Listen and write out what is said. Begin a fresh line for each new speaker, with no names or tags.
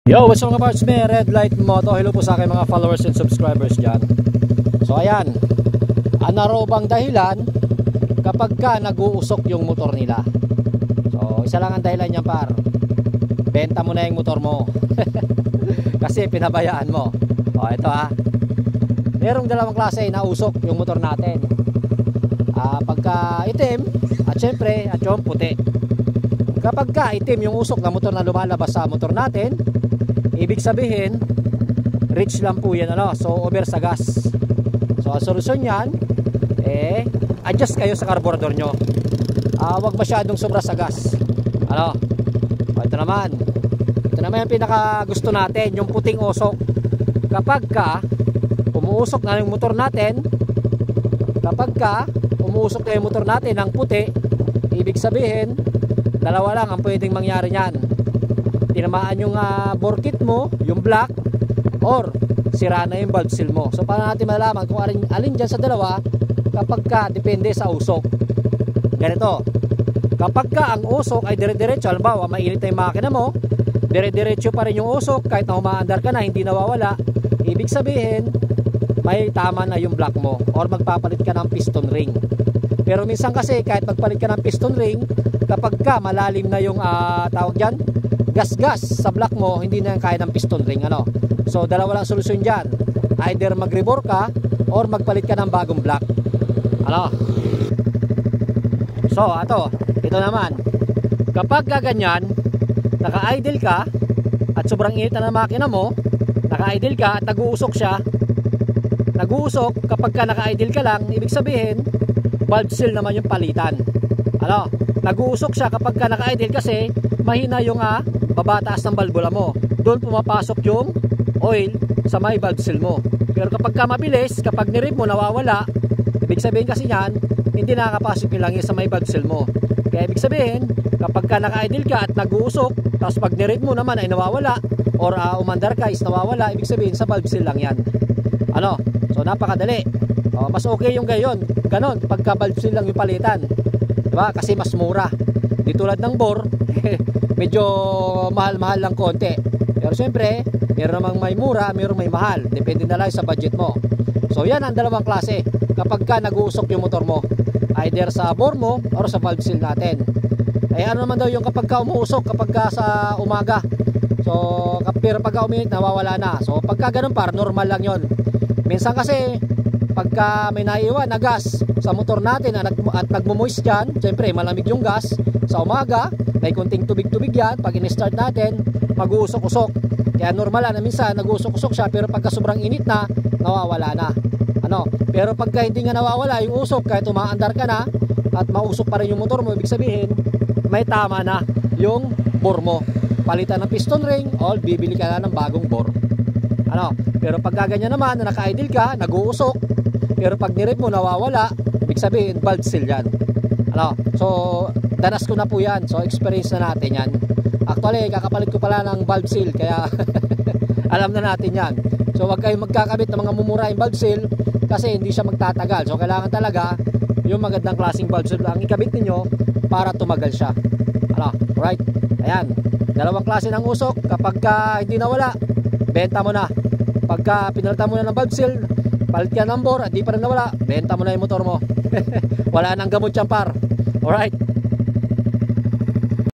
Yo, what's up mga parts? May Red Light Moto. Hello po sa aking mga followers and subscribers dyan. So ayan, ano bang dahilan kapag ka nag-uusok yung motor nila? So isa lang ang dahilan niyan, par. Benta mo na yung motor mo. Kasi pinabayaan mo. O ito ha, merong dalawang klase na usok yung motor natin. Pagka itim at syempre at yung puti. Kapag ka itim yung usok ng motor na lumalabas sa motor natin, ibig sabihin rich lang po yan, so over sa gas. So ang solusyon yan, adjust kayo sa carburetor nyo. Huwag masyadong sobra sa gas. Ito naman yung pinaka gusto natin, yung puting usok. Kapag ka umuusok na yung motor natin, ng puti, ibig sabihin dalawa lang ang pwedeng mangyari niyan. Tinamaan yung bore kit mo, yung black, or sira na yung valve seal mo. So paano natin malalaman kung alin dyan sa dalawa? Kapag ka depende sa usok. Ganito, kapag ka ang usok ay dire-diretso, halimbawa mainit na yung makina mo, dire-diretso pa rin yung usok kahit na umaandar ka na, hindi nawawala, ibig sabihin may tama na yung black mo, or magpapalit ka ng piston ring. Pero minsan kasi kahit magpalit ka ng piston ring, kapag ka malalim na yung tawag dyan, gas-gas sa black mo, hindi na kaya ng piston ring. So dalawa lang solusyon dyan, either mag-rebore ka or magpalit ka ng bagong black. So ito naman, kapag ganyan, naka-idle ka at sobrang init na ng makina mo, naka-idle ka at nag-uusok siya, kapag ka naka-idle ka lang, ibig sabihin valve seal naman yung palitan. Nag-uusok siya kapag ka naka-idle kasi mahina yung babataas ng valvula mo. Doon pumapasok yung oil sa may valve seal mo. Pero kapag ka mabilis, kapag nirip mo nawawala, ibig sabihin kasi yan, hindi nakakapasok yung langis sa may valve seal mo. Kaya ibig sabihin, kapag ka naka-idle ka at nag-uusok, tapos pag nirip mo naman ay nawawala, or umandar ka is nawawala, ibig sabihin sa valve seal lang yan. So napakadali. Mas okay yung gayon, ganon, pagka valve seal lang yung palitan, diba? Kasi mas mura. Di tulad ng bore, medyo mahal-mahal lang konti. Pero syempre, meron namang may mura, meron may mahal, depende na lang sa budget mo. So yan ang dalawang klase kapag ka nag-uusok yung motor mo, either sa bore mo or sa valve seal natin. Ano naman daw yung kapag ka umuusok, kapag ka sa umaga, so pero pagka uminit nawawala na. So pagka ganun, par, normal lang yon. Minsan kasi pagka may naiwan na gas sa motor natin at nagmo-moist yan, syempre malamig yung gas sa umaga, may kunting tubig-tubig yan, pag in-start natin mag-uusok-usok. Kaya normal na minsan nag-uusok-usok siya, pero pagka sobrang init na, nawawala na. Pero pagka hindi nga nawawala yung usok, kahit umaandar ka na at mausok pa rin yung motor mo, ibig sabihin may tama na yung bore mo. Palitan ng piston ring o bibili ka na ng bagong bore. Pero pag ganyan naman na naka-idle ka, nag-uusok, pero pag nirip mo nawawala, ibig sabihin valve seal yan. So danas ko na po yan, so experience na natin yan. Actually kakapalit ko pala ng valve seal, kaya alam na natin yan. So wag kayong magkakabit ng mga mumuraing valve seal kasi hindi siya magtatagal. So kailangan talaga yung magandang klaseng valve seal ang ikabit ninyo para tumagal siya. Right? Ayan, dalawang klase ng usok. Kapag hindi nawala, benta mo na. Pagka pinalitan mo na ng valve seal, palit ka ng bore at di pa rin nawala, benta mo na yung motor mo. Wala nang gamot yan, par. Alright?